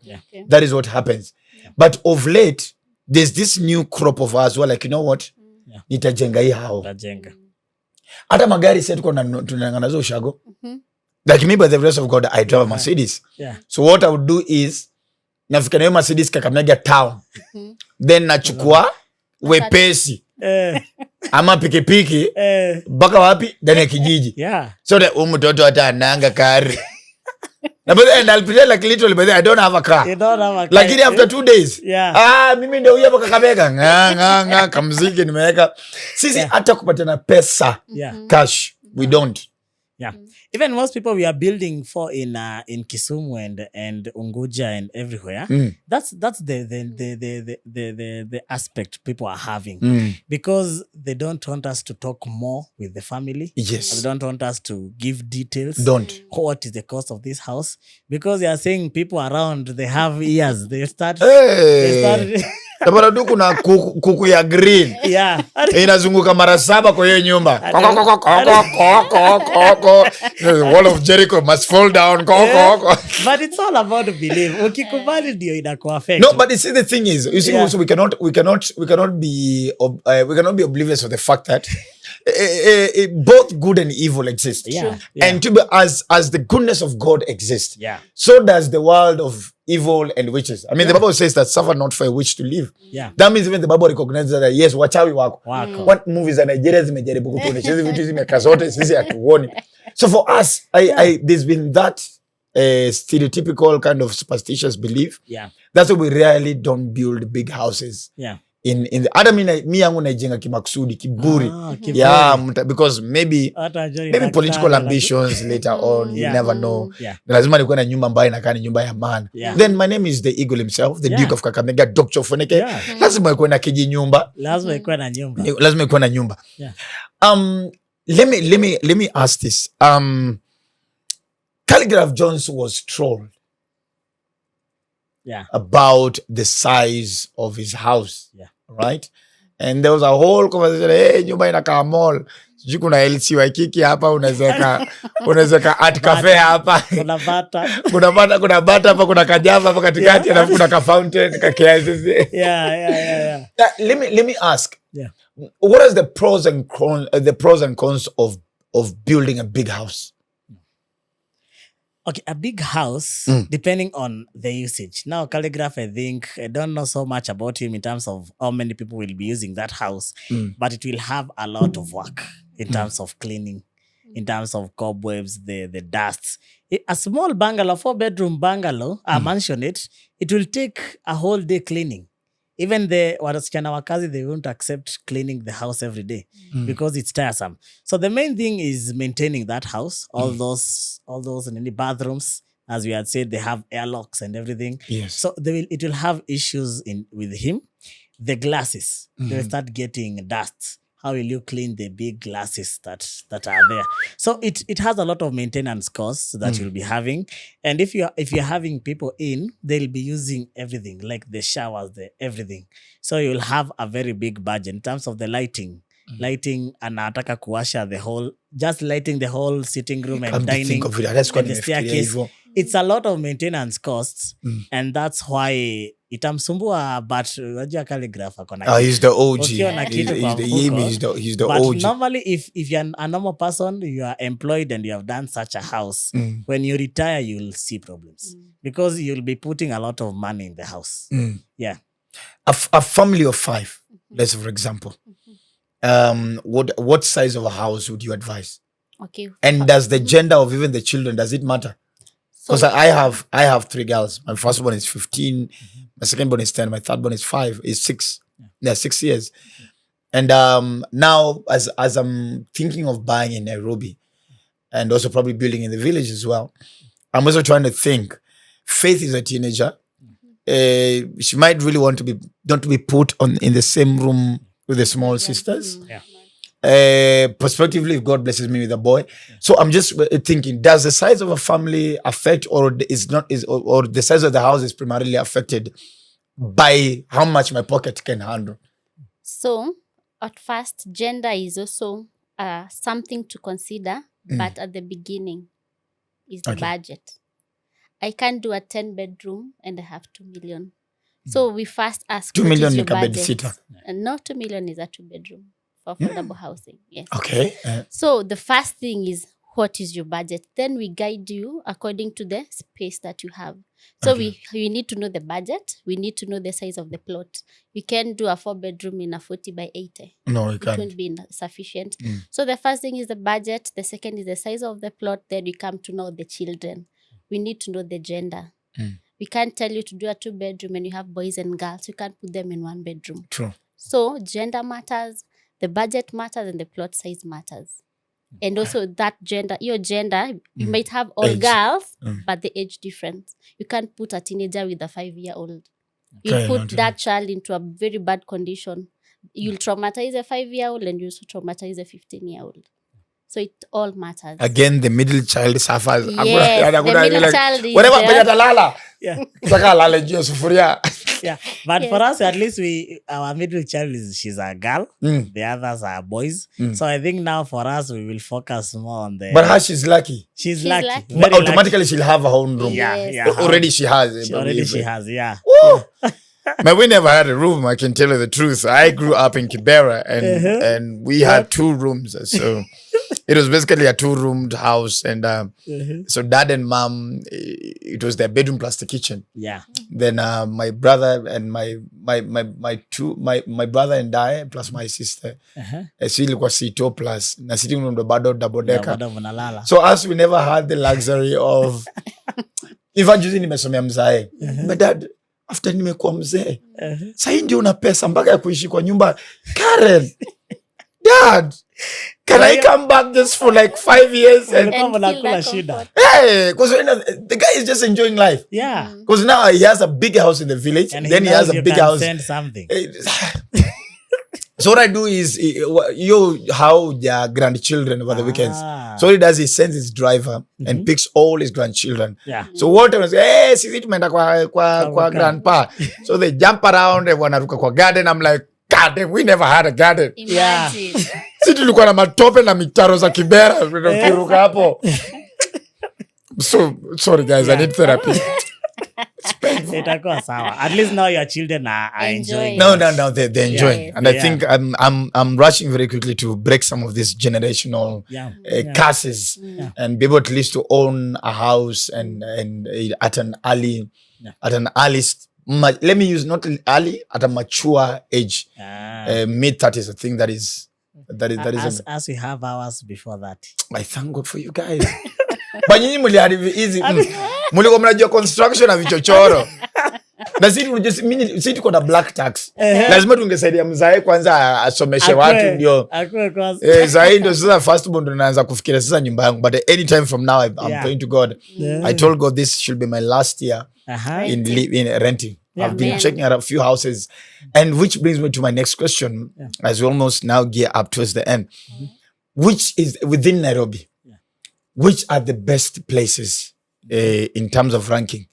that is what happens. But of late, there's this new crop of us who are like, you know what? Nitajenga hii hao. Hata magari sasa tunangana nazo Ushago. Like me, by the grace of God, I drive a Mercedes. So what I would do is, nafika na hiyo Mercedes Kakamega town. Then nachukua wepesi. Ama pikipiki baka wapi ndani ya kijiji. So that mtoto hata ananga kari. And I'll pretend like literally, but I don't have a car. You don't have a car. Lakini after 2 days. Mimi ndio huyu hapa Kakamega. Nga kamziki nimeweka. Sisi hata kupatana pesa. Cash. We don't. Even most people we are building for in Kisumu and Unguja and everywhere. That's the aspect people are having, because they don't want us to talk more with the family. Yes. They don't want us to give details. Don't. What is the cost of this house? Because they are saying people around, they have ears. They start. Tabara tu kuna kuku ya green. Inazunguka mara 7 kwa hiyo nyumba. The wall of Jericho must fall down. But it's all about belief. Ukikubali ndio inakuwa affect. No, but you see the thing is, you see also we cannot be oblivious of the fact that both good and evil exist. And to be as the goodness of God exists, so does the world of evil and witches. I mean, the Bible says that suffer not for a witch to live. That means even the Bible recognizes that yes, wachawi wako. What movies za Nigeria zimejaribu kutuonyesha hizi vitu zimeka zote sisi hatuoni. So for us, there's been that stereotypical kind of superstitious belief. That's why we rarely don't build big houses. In the other mi yangu naijenga kimakusudi kiburi. Because maybe political ambitions later on, you never know. Lazima nikuwe na nyumba ambayo inakaa ni nyumba ya maana. Then my name is the eagle himself, the Duke of Kakamega, Dr. Ofweneke. Lazima ikuwe na kijinyumba. Lazima ikuwe na nyumba. Lazima ikuwe na nyumba. Let me ask this. Calligraph Jones was trolled about the size of his house. Right? And there was a whole conversation, hey, nyumba inakaa mall. Sijui kuna LC Waikiki hapa, unawezeka art cafe hapa. Kuna bata hapa, kuna kajava hapa katikati, alafu kuna ka fountain, ka KICC. Let me ask. What is the pros and cons of building a big house? Okay, a big house, depending on the usage. Now, Calligraph, I think, I don't know so much about him in terms of how many people will be using that house, but it will have a lot of work in terms of cleaning, in terms of cobwebs, the dust. A small bungalow, 4-bedroom bungalow, I mentioned it will take a whole day cleaning. even the wasichana wakazi, they won't accept cleaning the house every day because it's tiresome. So the main thing is maintaining that house, all those in the bathrooms, as we had said, they have airlocks and everything. Yes. So it will have issues with him. The glasses, they will start getting dust. How will you clean the big glasses that are there? So it has a lot of maintenance costs that you'll be having. And if you're having people in, they'll be using everything, like the showers, everything. So you'll have a very big budget in terms of the lighting. Lighting, anataka kuwasha just lighting the whole sitting room and dining and the staircase. It's a lot of maintenance costs, and that's why itamsumbua, but unajua calligraph akona. He's the OG. He's the but OG. Normally, if you're a normal person, you are employed and you have done such a house, when you retire, you'll see problems because you'll be putting a lot of money in the house. Yeah. A family of 5, let's say, for example. What size of a house would you advise? Okay. And does the gender of even the children, does it matter? Because I have 3 girls. My first one is 15, my second one is 10, my third one is 6. Yeah, 6 years. And now as I'm thinking of buying in Nairobi and also probably building in the village as well, I'm also trying to think. Faith is a teenager. She might really want to not to be put in the same room with the small sisters. Prospectively, if God blesses me with a boy. So I'm just thinking, does the size of a family affect, or the size of the house is primarily affected by how much my pocket can handle? So at first, gender is also something to consider, but at the beginning is the budget. I can't do a 10-bedroom and I have 2 million. So we first ask, 2 million is a bed-sitter. No, 2 million is a 2-bedroom for affordable housing. Yes. Okay. So the first thing is, what is your budget? Then we guide you according to the space that you have. So we need to know the budget. We need to know the size of the plot. We can do a 4-bedroom in a 40 by 80. No, you can't. It won't be sufficient. So the first thing is the budget. The second is the size of the plot. Then we come to know the children. We need to know the gender. We can't tell you to do a 2-bedroom and you have boys and girls. You can't put them in 1 bedroom. True. So gender matters, the budget matters, and the plot size matters. And also that gender, your gender, you might have all Age. girls, but the age difference. You can't put a teenager with a 5-year-old. You put that child into a very bad condition. You'll traumatize a 5-year-old and you also traumatize a 15-year-old. So it all matters. Again, the middle child suffers. Yes, the middle child is Yeah, but for us, at least our middle child she's a girl. The others are boys. So I think now for us, we will focus more on the. But how she's lucky. She's lucky. But automatically she'll have her own room. Yeah. Already she has. She has. Yeah. Woo! But we never had a room, I can tell you the truth. I grew up in Kibera and we had 2 rooms. So it was basically a 2-roomed house. And so dad and mom, it was their bedroom plus the kitchen. Yeah. Then my brother and my brother and I plus my sister. So ilikuwa sito plus na sitting room bado double decker. So us, we never had the luxury of even juzi nimesomea mzae. But dad, after nimekuwa mzee, sasa ndio una pesa mpaka ya kuishi kwa nyumba. Karen, dad, can I come back just for like 5 years? And feel that comfort. Hey, because the guy is just enjoying life. Yeah. Because now he has a big house in the village. And then he has a big house. Send something. So what I do is, how their grandchildren over the weekends. So what he does, he sends his driver and picks all his grandchildren. Yeah. So what I say, hey, sisi tumeenda kwa grandpa. So they jump around and wanaruka kwa garden. I'm like, God damn, we never had a garden. Imagine. Sisi tulikuwa na matope na mitaro za Kibera. Tukiruka hapo. So, sorry guys, I need therapy. At least now your children are enjoying. No, they're enjoying, Yes. and I think I'm rushing very quickly to break some of these generational curses and be able at least to own a house and at an early, let me use not early, at a mature age. Mid-30s, I think that is as we have ours before that. I thank God for you guys. But nyinyi mliharibu easy. Mlikuwa mnajua construction na vichochoro. Na sisi unajua sisi tuko na black tax. Lazima tungesaidia mzae kwanza asomeshe watu ndio. Akwe kwanza. Zaidi ndio sasa first born ndo naanza kufikiria sasa nyumba yangu, but anytime from now I'm praying to God. I told God this should be my last year in renting. I've been checking out a few houses, and which brings me to my next question as we almost now gear up towards the end. Which is within Nairobi? Which are the best places in terms of ranking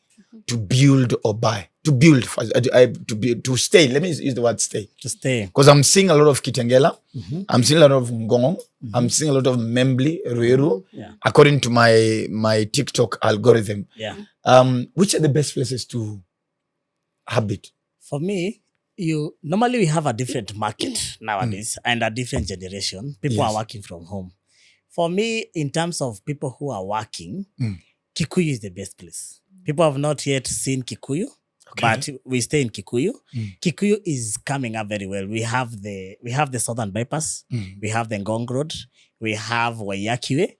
to build or buy? To build, to stay. Let me use the word stay. To stay. Because I'm seeing a lot of Kitengela. I'm seeing a lot of Ngong. I'm seeing a lot of Membli, Ruiru, according to my TikTok algorithm. Yeah. Which are the best places to habit? For me, normally we have a different market nowadays and a different generation. People are working from home. For me, in terms of people who are working, Kikuyu is the best place. People have not yet seen Kikuyu, but we stay in Kikuyu. Kikuyu is coming up very well. We have the Southern Bypass, we have the Ngong Road, we have Wayakiwe,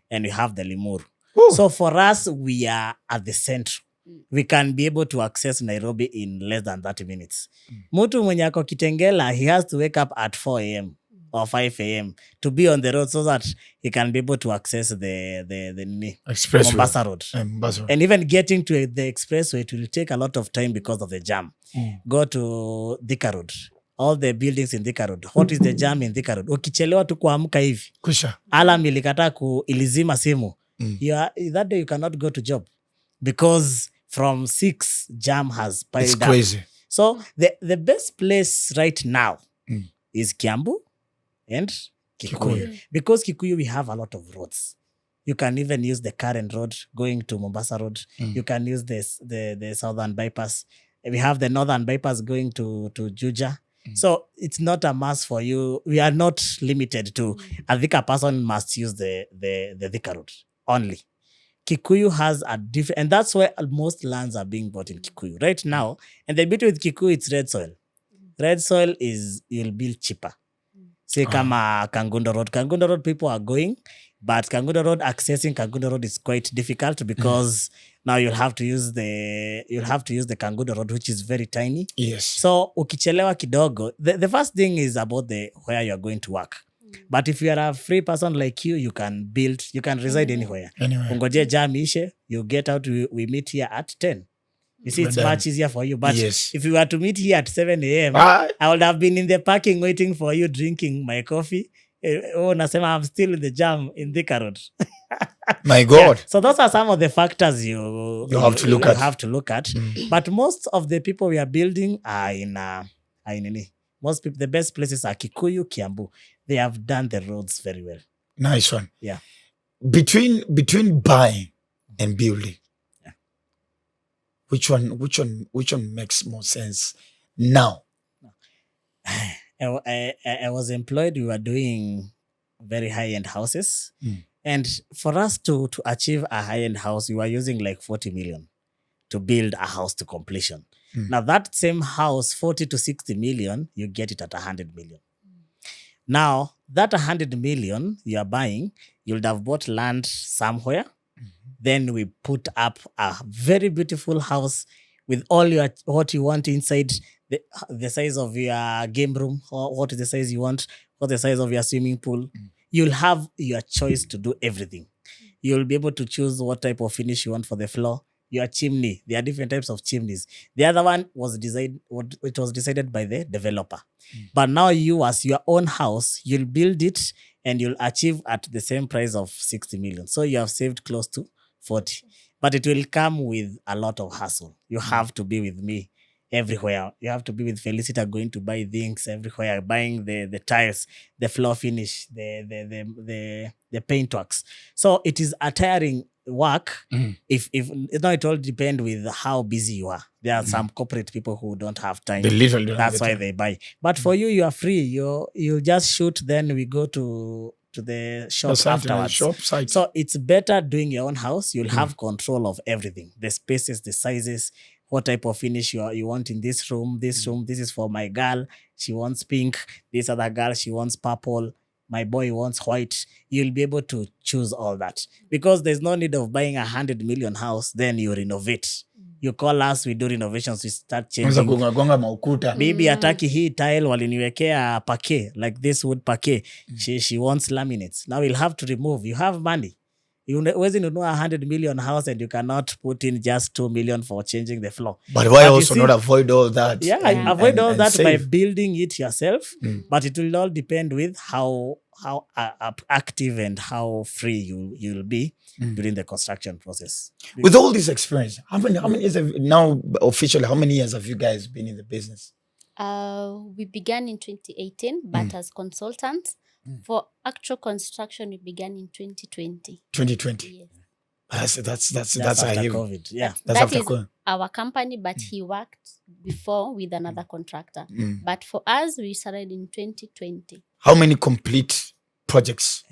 and we have the Limuru. So for us, we are at the center. We can be able to access Nairobi in less than 30 minutes. Mutu mwenye ako Kitengela, he has to wake up at 4 a.m. or 5 a.m. to be on the road so that he can be able to access the Expressway. Mombasa Road. And even getting to the expressway, it will take a lot of time because of the jam. Go to Thika Road. All the buildings in Thika Road. What is the jam in Thika Road? Ukichelewa tu kuamka hivi. Kusha. Alarm ilikata ilizima simu. That day you cannot go to job because from 6 jam has piled up. It's crazy. So the best place right now is Kiambu and Kikuyu. Because Kikuyu, we have a lot of roads. You can even use the current road going to Mombasa Road. You can use the Southern Bypass. We have the Northern Bypass going to Juja. So it's not a must for you. We are not limited to a Thika person must use the Thika Road only. Kikuyu has a different, and that's where most lands are being bought in Kikuyu right now. And the beauty with Kikuyu, it's red soil. Red soil is, you'll build cheaper. Say kama Kangundo Road. Kangundo Road people are going, but Kangundo Road, accessing Kangundo Road is quite difficult because now you'll have to use the Kangundo Road, which is very tiny. Yes. So ukichelewa kidogo, the first thing is about where you're going to work. But if you are a free person like you can reside anywhere. Ungoje jam ishe, you get out, we meet here at 10. You see, it's much easier for you. But if you were to meet here at 7 a.m., I would have been in the parking waiting for you, drinking my coffee. Nasema, I'm still in the jam in Thika Road. My God. So those are some of the factors you have to look at. But most of the people we are building are in most people, the best places are Kikuyu, Kiambu. They have done the roads very well. Nice one. Yeah. Between buying and building, which one makes more sense now? I was employed. We were doing very high-end houses. And for us to achieve a high-end house, we were using like 40 million to build a house to completion. Now that same house, 40 to 60 million, you get it at 100 million. Now, that 100 million you are buying, you'll have bought land somewhere. Then we put up a very beautiful house with all what you want inside, the size of your game room, or what is the size you want, what the size of your swimming pool. You'll have your choice to do everything. You'll be able to choose what type of finish you want for the floor. Your chimney, there are different types of chimneys. The other one was decided by the developer. But now you, as your own house, you'll build it and you'll achieve at the same price of 60 million. So you have saved close to 40. But it will come with a lot of hassle. You have to be with me everywhere. You have to be with Felicita going to buy things everywhere, buying the tiles, the floor finish, the paint works. So it is a tiring work. If now it all depends with how busy you are. There are some corporate people who don't have time. They literally don't That's have why time. they buy. But for you are free. You just shoot, then we go to the shop afterwards. Shop site. So it's better doing your own house. You'll have control of everything. The spaces, the sizes, what type of finish you want in this room. This is for my girl. She wants pink. This other girl, she wants purple. My boy wants white. You'll be able to choose all that because there's no need of buying 100 million house. Then you renovate. You call us, we do renovations, we start Unaweza changing. kugonga maukuta. Maybe ataki hii tile waliniwekea pake, like this wood pake. She wants laminates. Now we'll have to remove. You have money. Huwezi nunua 100 million house and you cannot put in just 2 million for changing the floor. But why also not avoid all that? Avoid all that by save? building it yourself. But it will all depend with how active and how free you'll be during the construction process. With all this experience, how many years have now officially? How many years have you guys been in the business? We began in 2018, but as consultants. For actual construction, we began in 2020. 2020. Yes. That's after COVID. Yeah. That's that after is COVID. our company, but he worked before with another contractor. But for us, we started in 2020. How many complete projects?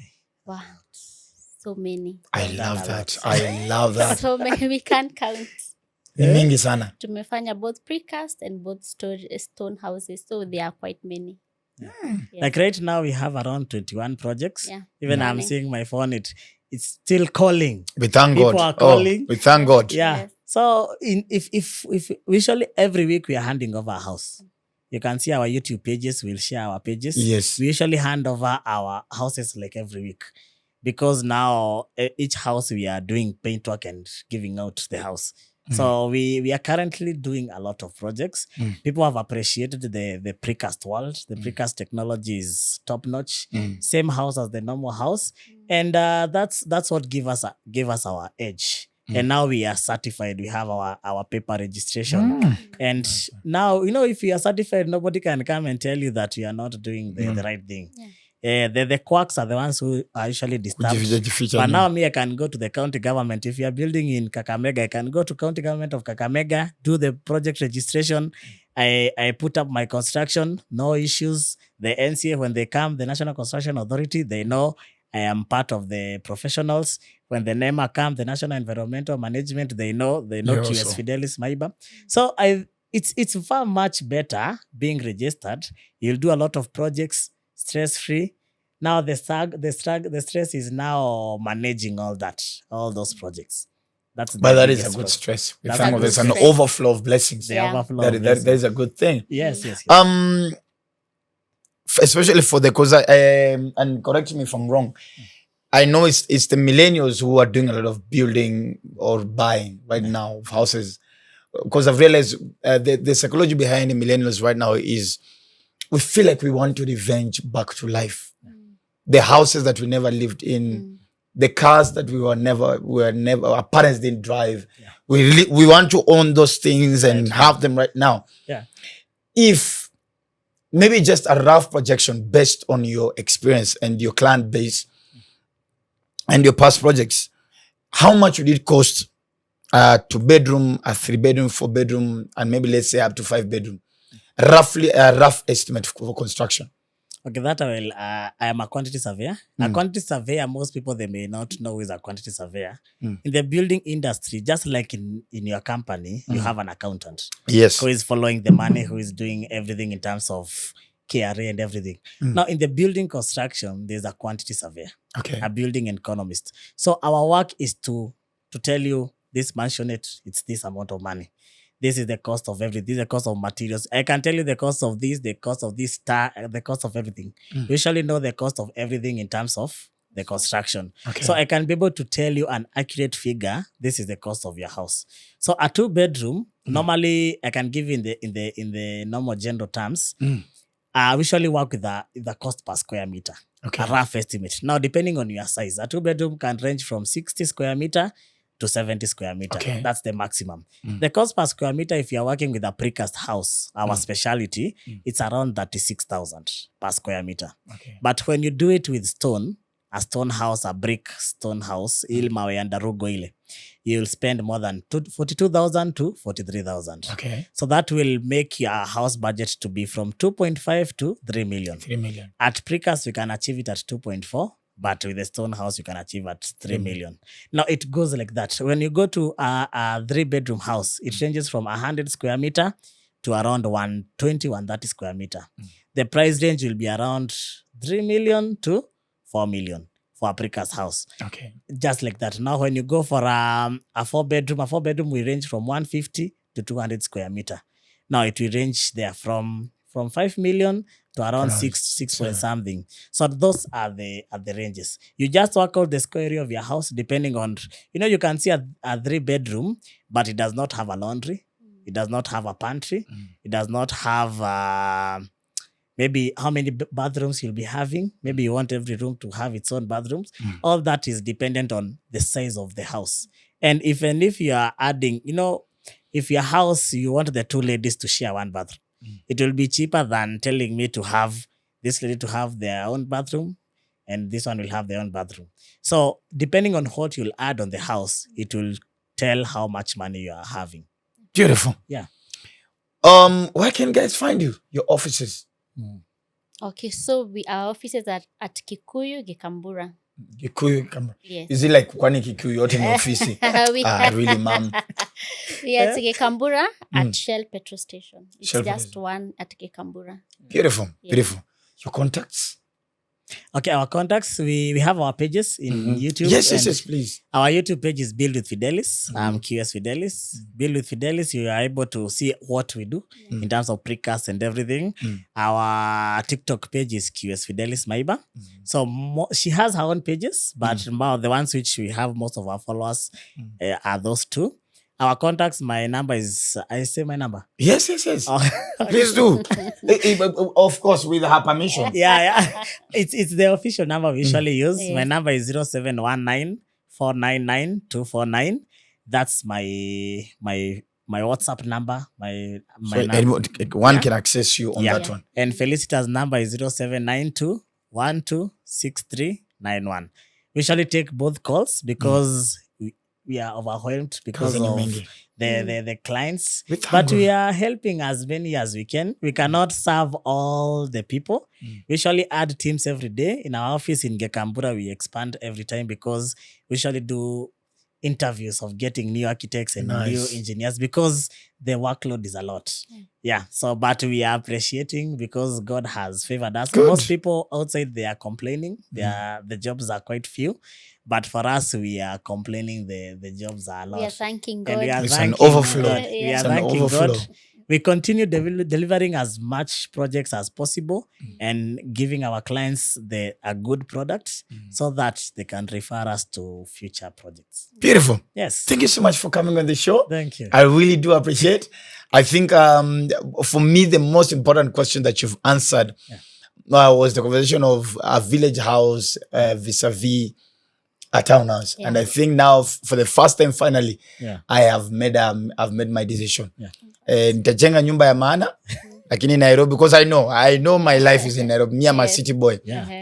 Wow, so many. I love that. I love that. So many, we can't count. Ni mingi sana. Tumefanya both precast and both stone houses, so there are quite many. Yeah. Like right now, we have around 21 projects. Yeah. Even I'm seeing my phone, it's still calling. We thank God. People are calling. We thank God. Yeah. Yes. So if usually every week we are handing over a house. You can see our YouTube pages. We'll share our pages. Yes. We usually hand over our houses like every week because now each house we are doing paint work and giving out the house. So we are currently doing a lot of projects. People have appreciated the precast world. The precast technology is top notch. Same house as the normal house, and that's what gave us our edge. And now we are certified. We have our paper registration. And now, if you are certified, nobody can come and tell you that you are not doing the right thing. The quacks are the ones who are usually disturbed. But now I can go to the county government. If you are building in Kakamega, I can go to county government of Kakamega, do the project registration. I put up my construction, no issues. The NCA, when they come, the National Construction Authority, they know I am part of the professionals. When the NEMA come, the National Environmental Management, they know QS Fidelis Maiba. So it's far much better being registered. You'll do a lot of projects stress-free. Now the stress is now managing all those projects. But that is a good stress. There's an overflow of blessings. That is a good thing. Yes. Especially for because and correct me if I'm wrong, I know it's the millennials who are doing a lot of building or buying right now of houses. Because I've realized the psychology behind the millennials right now is we feel like we want to revenge back to life. The houses that we never lived in, the cars that we were never, our parents didn't drive. Yeah. We want to own those things and have them right now. Yeah. If maybe just a rough projection based on your experience and your client base and your past projects, how much would it cost 2 bedroom, a 3 bedroom, 4 bedroom, and maybe let's say up to 5 bedroom? Roughly a rough estimate for construction. Okay, that I am a quantity surveyor. A quantity surveyor, most people, they may not know who is a quantity surveyor. In the building industry, just like in your company, you have an accountant. Yes. Who is following the money, who is doing everything in terms of KRA and everything. Now, in the building construction, there's a quantity surveyor. Okay. A building economist. So our work is to tell you this mansionette, it's this amount of money. This is the cost of everything. This is the cost of materials. I can tell you the cost of this, the cost of this the cost of everything. You usually know the cost of everything in terms of the construction. Okay. So I can be able to tell you an accurate figure. This is the cost of your house. So a 2 bedroom, normally I can give you in the normal general terms. I usually work with the cost per square meter. Okay. A rough estimate. Now, depending on your size, a 2 bedroom can range from 60 square meter to 70 square meter. Okay. That's the maximum. The cost per square meter, if you're working with a precast house, our specialty, it's around 36,000 per square meter. Okay. But when you do it with stone, a stone house, a brick stone house, ilmawe and rugo ile, you'll spend more than 42,000 to 43,000. Okay. So that will make your house budget to be from 2.5 to 3 million. 3 million. At precast, we can achieve it at 2.4. But with the stone house, you can achieve at 3 million. Now, it goes like that. When you go to a 3-bedroom house, it ranges from 100 square meter to around 120, 130 square meter. The price range will be around 3 million to 4 million for a precast house. Okay. Just like that. Now, when you go for a 4-bedroom will range from 150 to 200 square meter. Now, it will range there from 5 million to around Around 6 point something. So those are the ranges. You just work out the square area of your house depending on, you can see a 3-bedroom, but it does not have a laundry. It does not have a pantry. It does not have maybe how many bathrooms you'll be having. Maybe you want every room to have its own bathrooms. All that is dependent on the size of the house. And even if you are adding, if your house, you want the 2 ladies to share 1 bathroom, it will be cheaper than telling me to have this lady to have their own bathroom and this one will have their own bathroom. So depending on what you'll add on the house, it will tell how much money you are having. Beautiful. Yeah. Where can guys find you? Your offices? Okay, so our offices are at Kikuyu, Gikambura. Kikuyu, come. Yes. Is it like kwani Kikuyu yote ni ofisi? Really, ma'am. We are at Gikambura at Shell Petrol Station. It's Shell just one at Gikambura. Beautiful, Yeah. beautiful. Your contacts? Okay, our contacts, we have our pages in YouTube. Yes, please. Our YouTube page is Build with Fidelis. QS Fidelis. Build with Fidelis, you are able to see what we do in terms of precast and everything. Our TikTok page is QS Fidelis Maiba. So she has her own pages, but the ones which we have most of our followers are those 2. Our contacts, my number is, I say my number. Yes. Please do. Of course, with her permission. Yeah. It's the official number we usually use. Yeah. My number is 0719-499-249. That's my WhatsApp number. My so number. One can access you on that one. And Felicita's number is 0792-126391. We usually take both calls because we are overwhelmed because of the clients. But we are helping as many as we can. We cannot serve all the people. We usually add teams every day. In our office in Gekambura, we expand every time because we usually do interviews of getting new architects and new engineers because the workload is a lot. Yeah. So, but we are appreciating because God has favored us. Good. Most people outside, they are complaining. The jobs are quite few. But for us, we are complaining the jobs are a lot. We are thanking God. It's an overflow. We are thanking God. We continue delivering as much projects as possible and giving our clients a good product so that they can refer us to future projects. Beautiful. Yes. Thank you so much for coming on the show. Thank you. I really do appreciate. I think for me, the most important question that you've answered was the conversation of a village house vis-a-vis a townhouse. And I think now for the first time, finally, I have made my decision. Nitajenga nyumba ya maana, lakini Nairobi, because I know my life is in Nairobi. Me, I'm a city boy.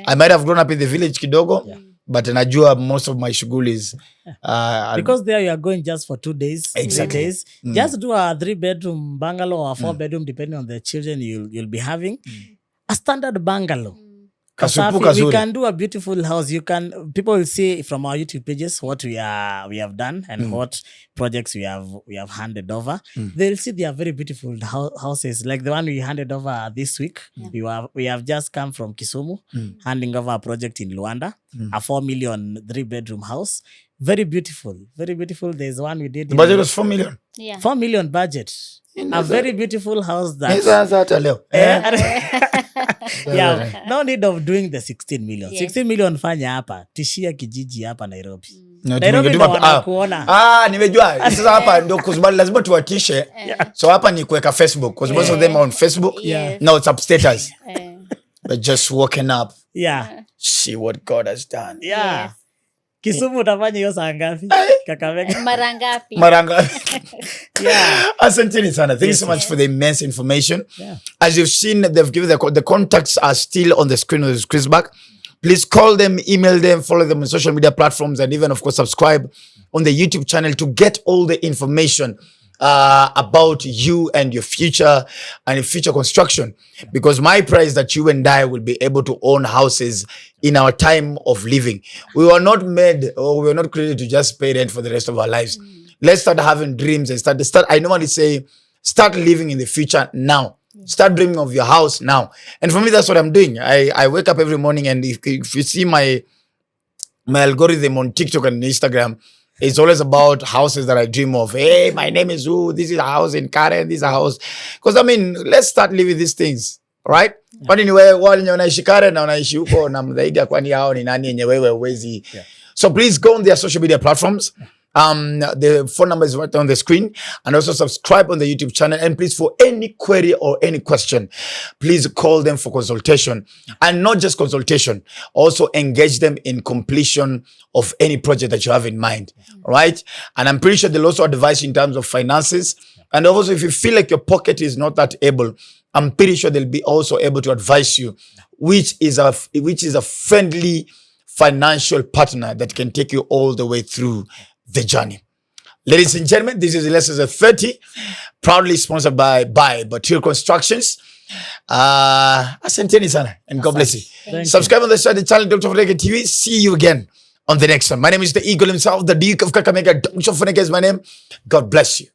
I might have grown up in the village kidogo, but najua most of my shughuli is because there you are going just for 2 days. Exactly. 3 days. Just do a 3-bedroom bungalow or a 4-bedroom, depending on the children you'll be having. A standard bungalow. We can do a beautiful house. People will see from our YouTube pages what we have done and what projects we have handed over. They'll see they are very beautiful houses, like the one we handed over this week. We have just come from Kisumu, handing over a project in Luanda, a 4 million 3-bedroom house. Very beautiful, very beautiful. There's one we did. The budget was 4 million. 4 million budget. A very beautiful house that. No need of doing the 16 million. 16 million fanya hapa, tishia kijiji hapa Nairobi. Nairobi ndo wanakuona. Nimejua. Sasa hapa ndio kuzubali lazima tuwatishe. So hapa ni kuweka Facebook because most of them are on Facebook. Now it's up status. But just walking up. See what God has done. Kisumu utafanya hiyo saa ngapi? Kakamega. Marangapi. Asanteni sana. Thank you so much for the immense information. As you've seen, they've given the contacts are still on the screen of the screen back. Please call them, email them, follow them on social media platforms, and even, of course, subscribe on the YouTube channel to get all the information about you and your future and your future construction. Because my prayer is that you and I will be able to own houses in our time of living. We were not made, or we were not created to just pay rent for the rest of our lives. Let's start having dreams and start. I normally say, start living in the future now. Start dreaming of your house now. And for me, that's what I'm doing. I wake up every morning, and if you see my my algorithm on TikTok and Instagram is always about houses that I dream of. Hey, my name is who? This is a house in Karen. This is a house. Because I mean, let's start living these things, right? But anyway, wale unaishi Karen na unaishi huko na mdaiga kwani hao ni nani yenye wewe uwezi. So please go on their social media platforms. The phone number is right on the screen, and also subscribe on the YouTube channel. And please, for any query or any question, please call them for consultation, and not just consultation, also engage them in completion of any project that you have in mind. Right? And I'm pretty sure they'll also advise you in terms of finances. And also, if you feel like your pocket is not that able, I'm pretty sure they'll be also able to advise you, which is a friendly financial partner that can take you all the way through the journey. Ladies and gentlemen, this is Lessons at 30, proudly sponsored by Batir Constructions. Asanteni sana, and God bless you. Subscribe on the channel, Dr. Ofweneke TV. See you again on the next one. My name is the Eagle himself, the Duke of Kakamega. Dr. Ofweneke is my name. God bless you.